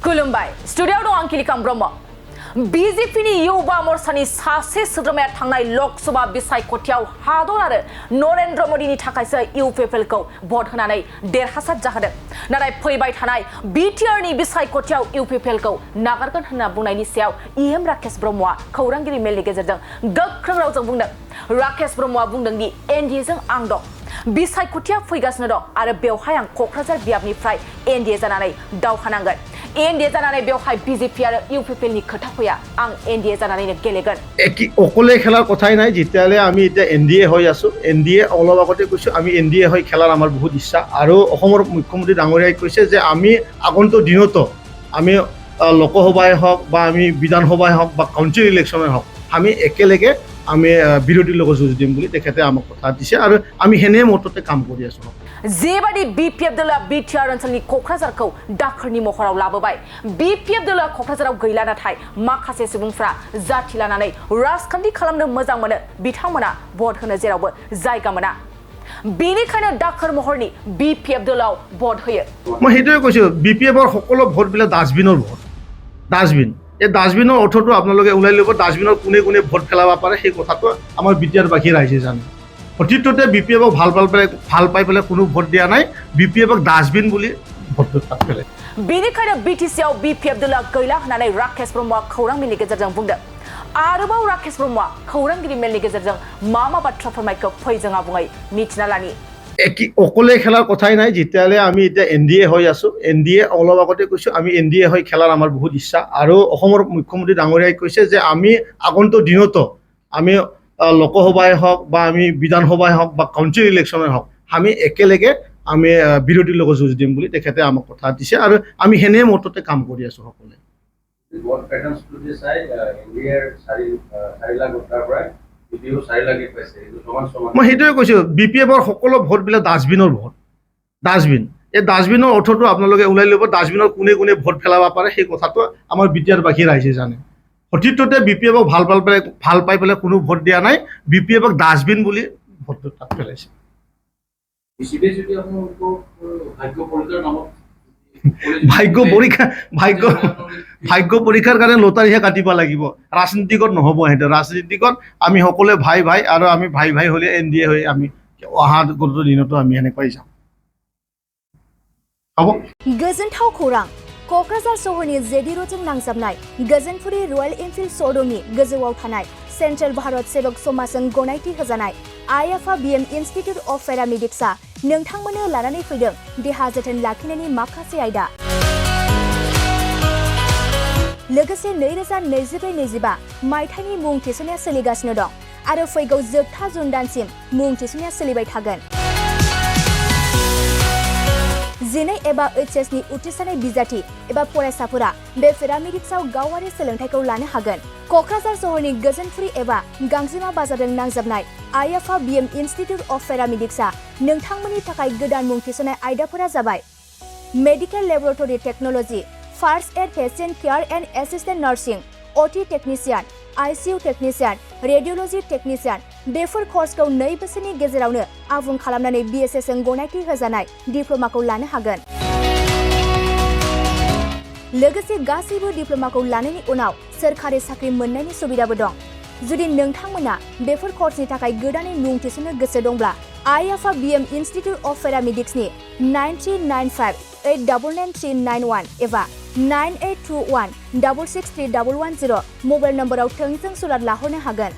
खुलुमबाय स्टुडियाव दं आं किलिकाम ब्रह्म बिजेपिनि युवा मोर्चानि सासे सोद्रोमाया थांनाय लोकसभा बिसायख'थियाव हादर आरो नरेन्द्र मदिनि थाखायसो इउपिपिएलखौ भट होनानै देरहासार जाहोदों नाथाय फैबाय थानाय बिटिआरनि बिसायख'थियाव इउपिपिएलखौ नागारगोन होनना बुंनायनि सायाव इएम राकेश ब्रह्मआ खौरांगिरि मेलनि गेजेरजों गोख्रों रावजों बुंदों राकेश ब्रह्मआ बुंदों दि एनडिएजों आं दं बिसायख'थिया फैगासिनो दं आरो बेवहाय आं क'क्राझार बियाबनिफ्राय एनडिए जानानै दावहा नांगोन एनडिए जानानै बेवहाय बिजेपि आरो इउपिपिएलनि खोथा फैया आं एनडिए जानानैनो गेलेगोन অকলে খেলাৰ কথাই নাই যেতিয়ালৈ আমি এতিয়া এনডিএ হৈ আছো এনডিএ অলপ আগতে কৈছো আমি এনডিএ হৈ খেলাৰ আমাৰ বহুত ইচ্ছা আৰু অসমৰ মুখ্যমন্ত্ৰী ডাঙৰীয়াই কৈছে যে আমি আগন্তুক দিনতো আমি লোকসভাই হওক বা আমি বিধানসভাই হওক বা কাউন্সিল ইলেকশ্যনে হওক আমি একেলগে আমি বিৰোধীৰ লগত যুঁজ দিম বুলি তেখেতে আমাক কথা দিছে আৰু আমি হেনে মততে কাম কৰি আছো जेबादि बिपिएफ दला बिटिआर ओनसोलनि क'क्राझारखौ दाखोरनि महराव लाबोबाय बिपिएफ दला क'क्राझाराव गैला नाथाय माखासे सुबुंफ्रा जाथि लानानै राजखान्थि खालामनो मोजां मोनो बिथांमोना भट होनो जेरावबो जायगा मोना बेनिखायनो दाखोर महरनि बिपिएफ दलाव भट होयो মই হেতুৱে কৈছো বিপিএফৰ সকলো ভোটবিলাক ডাষ্টবিনৰ ভোট ডাষ্টবিন এই ডাষ্টবিনৰ অৰ্থটো আপোনালোকে ওলাই ল'ব ডাষ্টবিনৰ কোনে কোনে ভোট পেলাব পাৰে সেই কথাটো আমাৰ বিটিআৰবাসী ৰাইজে জানে অতীততে বিপিএফক ভাল পাই পেলাই কোনো ভোট দিয়া নাই বিপিএফক ডাষ্টবিন বুলি ভোটটো তাত পেলাই बेनिखायनो बिटिसिआव बिपिएफ दला गैला होननानै राकेश ब्रह्मआ खौरां मेलनि गेजेरजों बुंदों आरोबाव राकेश ब्रह्मआ खौरांगिरि मेलनि गेजेरजों मा बाथ्रा फोरमायखौ फै जों आबुङै मिथिना लानि অকলে খেলাৰ কথাই নাই যেতিয়ালৈ আমি এতিয়া এনডিএ হৈ আছো এনডিএ অলপ আগতে কৈছো আমি এনডিএ হৈ খেলাৰ আমাৰ বহুত ইচ্ছা আৰু অসমৰ মুখ্যমন্ত্ৰী ডাঙৰীয়াই কৈছে যে আমি আগন্তুক দিনতো আমি লোকসভাই হওক বা আমি বিধানসভাই হওক বা কাউন্সিল ইলেকশ্যনে হওক আমি একেলগে আমি বিৰোধীৰ লগত যুঁজ দিম বুলি তেখেতে আমাক কথা দিছে আৰু আমি হেনে মততে কাম কৰি আছো সকলোৱে মই হেতুৱে কৈছো বিপিএফৰ সকলো ভোটবিলাক ডাষ্টবিনৰ ভোট ডাষ্টবিন এই ডাষ্টবিনৰ অৰ্থটো আপোনালোকে ওলাই ল'ব ডাষ্টবিনৰ কোনে কোনে ভোট পেলাব পাৰে সেই কথাটো আমাৰ বিটিআৰবাসী ৰাইজে জানে অতীততে বিপিএফক ভাল পাই পেলাই কোনো ভোট দিয়া নাই বিপিএফক ডাষ্টবিন বুলি ভোটটো তাত পেলাইছে ভাগ্য পৰীক্ষাৰ কাৰণে লটাৰীহে কাটিব লাগিব ৰাজনীতিকত নহ'ব সেইটো ৰাজনীতিকত আমি সকলোৱে ভাই ভাই আৰু আমি ভাই ভাই হ'লে এনডিএ হৈ আমি অহা গত দিনতো আমি এনেকৈ যাম হ'ব गोजोनथाव खौरां क'क्राझार सहरनि जेडि र'डजों नांजाबनाय गोजोनपुरी रयेल एनफिल्ड श'रुमनि गोजौआव थानाय सेन्ट्रेल भारत सेबक समाजजों गनायथि होजानाय आइएफआ बिएम इनस्टिट्युट अफ पेरामेडिक्सआ नोंथांमोननो लानानै फैदों देहा जोथोन लाखिनायनि माखासे आयदा लोगोसे 2024-25 मायथाइनि मुं थिसननाया सोलिगासिनो दं आरो फैगौ जोबथा जुन दानसिम मुं थिसननाया सोलिबाय थागोन जिनै एबा एचएसनि उथ्रिसारनाय बिजाथि एबा फरायसाफोरा बे पेरामेडिक्सआव गावारि सोलोंथायखौ लानो हागोन क'क्राझार सहरनि गोजोनपुरी एबा गांजिमा बाजारजों नांजाबनाय आइएफआ बिएम इनस्टिट्युट अफ पेरामेडिक्सआ नोंथांमोननि थाखाय गोदान मुं थिसननाय आयदाफोरा जाबाय medical laboratory technology first aid patient care and assistant nursing OT technician ICU technician radiology technician बेफोर कर्सखौ 2 बोसोरनि गेजेरावनो आबुं खालामनानै बीएसएसजों गनायथि होजानाय डिप्ल'माखौ लानो हागोन लोगोसे गासैबो डिप्ल'माखौ लानायनि उनाव सोरखारि साख्रि मोननायनि सुबिदाबो दं जुदि नोंथांमोना बेफोर कर्सनि थाखाय गोदानै मुं थिसननो गोसो दंब्ला आइएफआ बिएम इनस्टिट्युट अफ पेरामेडिक्सनि 9395899391 एबा 9821663110 मबाइल नम्बराव थोंजों सुलाद लाहरनो हागोन